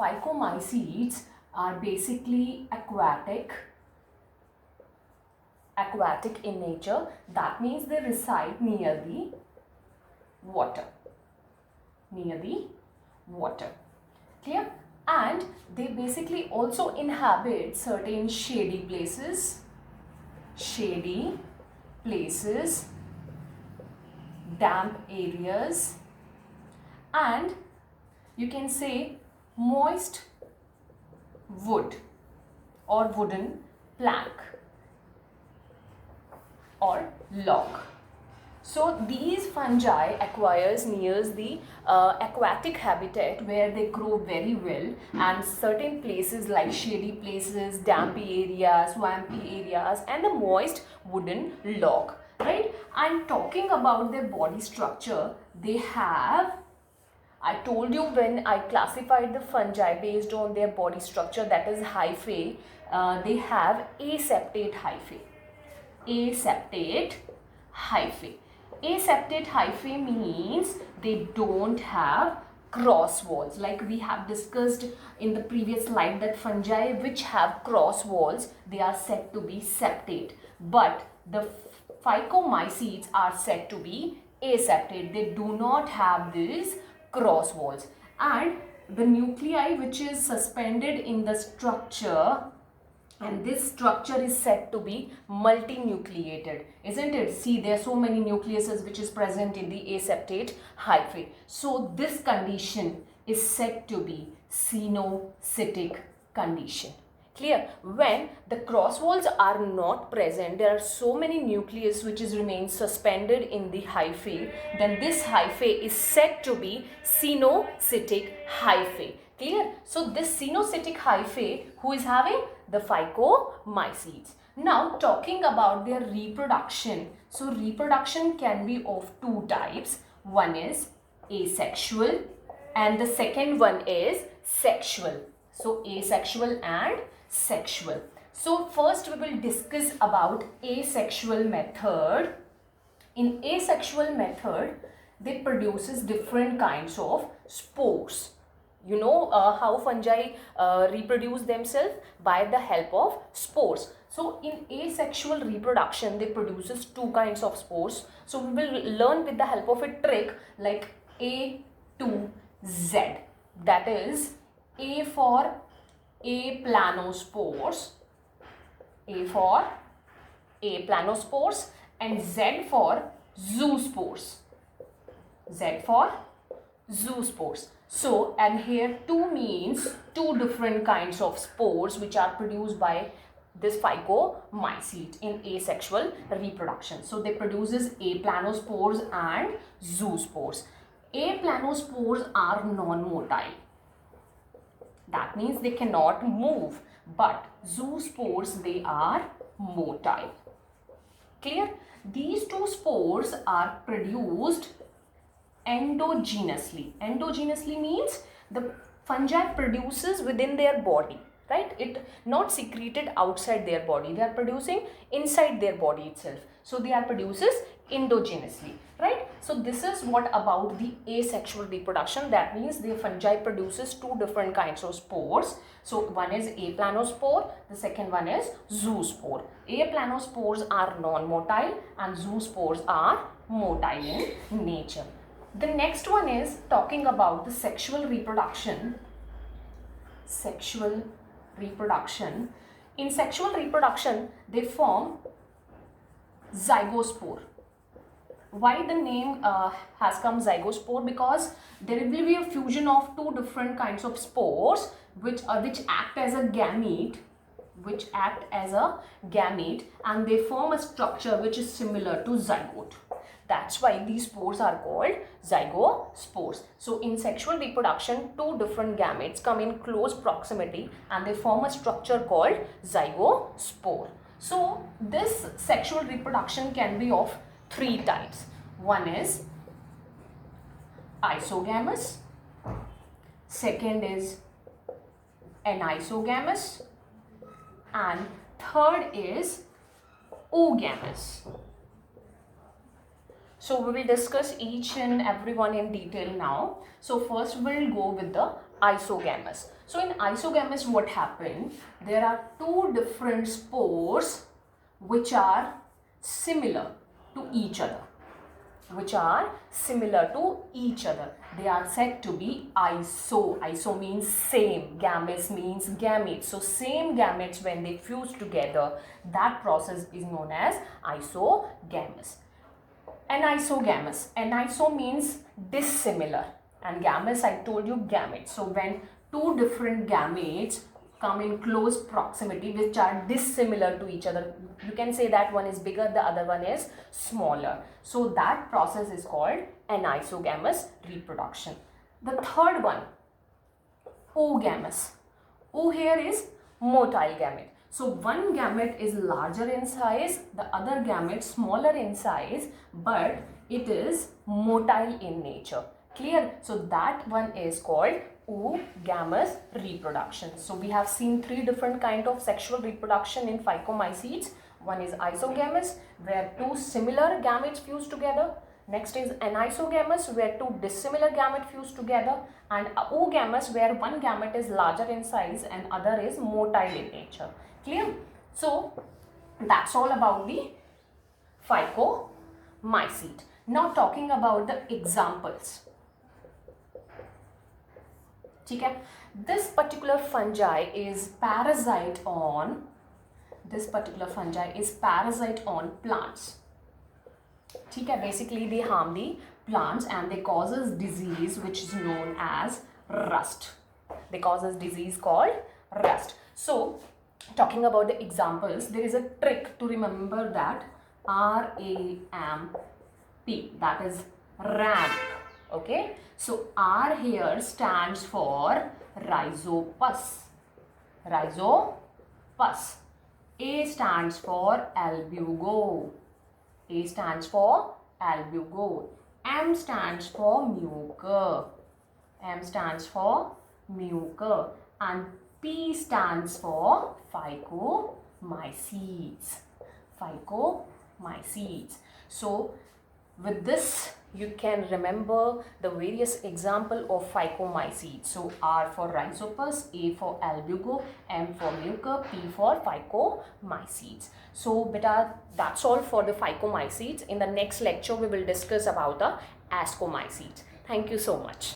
Phycomycetes are basically aquatic in nature. That means they reside near the water. Clear? And they basically also inhabit certain shady places, damp areas, and you can say moist wood or wooden plank or log. So these fungi acquires near the aquatic habitat where they grow very well, and certain places like shady places, dampy areas, swampy areas, and the moist wooden log, right? And talking about their body structure, they have, I told you when I classified the fungi based on their body structure, that is hyphae, they have aseptate hyphae. Aseptate hyphae means they don't have cross walls. Like we have discussed in the previous slide that fungi which have cross walls, they are said to be septate. But the Phycomycetes are said to be aseptate. They do not have these cross walls. And the nuclei which is suspended in the structure, and this structure is said to be multinucleated, isn't it? See, there are so many nucleuses which is present in the aseptate hyphae. So this condition is said to be cenocytic condition. Clear? When the cross walls are not present, there are so many nucleus which is remain suspended in the hyphae, then this hyphae is said to be cenocytic hyphae. Clear? So this cenocytic hyphae, who is having the Phycomycetes. Now talking about their reproduction. So reproduction can be of two types. One is asexual and the second one is sexual. So asexual and sexual. So first we will discuss about asexual method. In asexual method, they produces different kinds of spores. You know how fungi reproduce themselves? By the help of spores. So in asexual reproduction, they produces two kinds of spores. So we will learn with the help of a trick like A to Z. That is A for aplanospores, and Z for zoospores. So, and here 2 means two different kinds of spores which are produced by this Phycomycete in asexual reproduction. So, they produces aplanospores and zoospores. Aplanospores are non-motile. That means they cannot move. But zoospores, they are motile. Clear? These two spores are produced endogenously. Endogenously means the fungi produces within their body, right? It not secreted outside their body. They are producing inside their body itself. So they are produces endogenously, right? So this is what about the asexual reproduction. That means the fungi produces two different kinds of spores. So one is aplanospore, the second one is zoospore. Aplanospores are non-motile and zoospores are motile in nature. The next one is talking about the sexual reproduction. In sexual reproduction, they form zygospore. Why the name has come zygospore? Because there will be a fusion of two different kinds of spores which act as a gamete, and they form a structure which is similar to zygote. That's why these spores are called zygospores. So in sexual reproduction, two different gametes come in close proximity and they form a structure called zygospore. So this sexual reproduction can be of three types. One is isogamous, second is anisogamous, and third is oogamous. So we will discuss each and every one in detail now. So first we'll go with the isogamous. So in isogamous, what happened? There are two different spores which are similar to each other. Which are similar to each other. They are said to be iso. Iso means same. Gametes means gametes. So same gametes, when they fuse together, that process is known as isogamous. Anisogamous. Aniso means dissimilar. And gametes, I told you, gametes. So when two different gametes come in close proximity which are dissimilar to each other, you can say that one is bigger, the other one is smaller. So that process is called anisogamous reproduction. The third one, oogamous. O here is motile gamete. So one gamete is larger in size, the other gamete smaller in size, but it is motile in nature. Clear? So that one is called oogamous reproduction. So we have seen three different kind of sexual reproduction in phycomycetes. One is isogamous, where two similar gametes fuse together. Next is anisogamous, where two dissimilar gametes fuse together. And oogamous, where one gamete is larger in size and other is motile in nature. Clear? So that's all about the phycomycete. Now talking about the examples. This particular fungi is parasite on plants. Basically they harm the plants and they causes disease which is known as rust. They causes disease called rust. So talking about the examples, there is a trick to remember that RAMP, that is ramp. Okay, so R here stands for rhizopus. A stands for albugo. M stands for mucor. And P stands for phycomycetes. So with this, you can remember the various example of phycomycetes. So R for rhizopus, A for albugo, M for mucor, P for phycomycetes. So beta, that's all for the phycomycetes. In the next lecture, we will discuss about the ascomycetes. Thank you so much.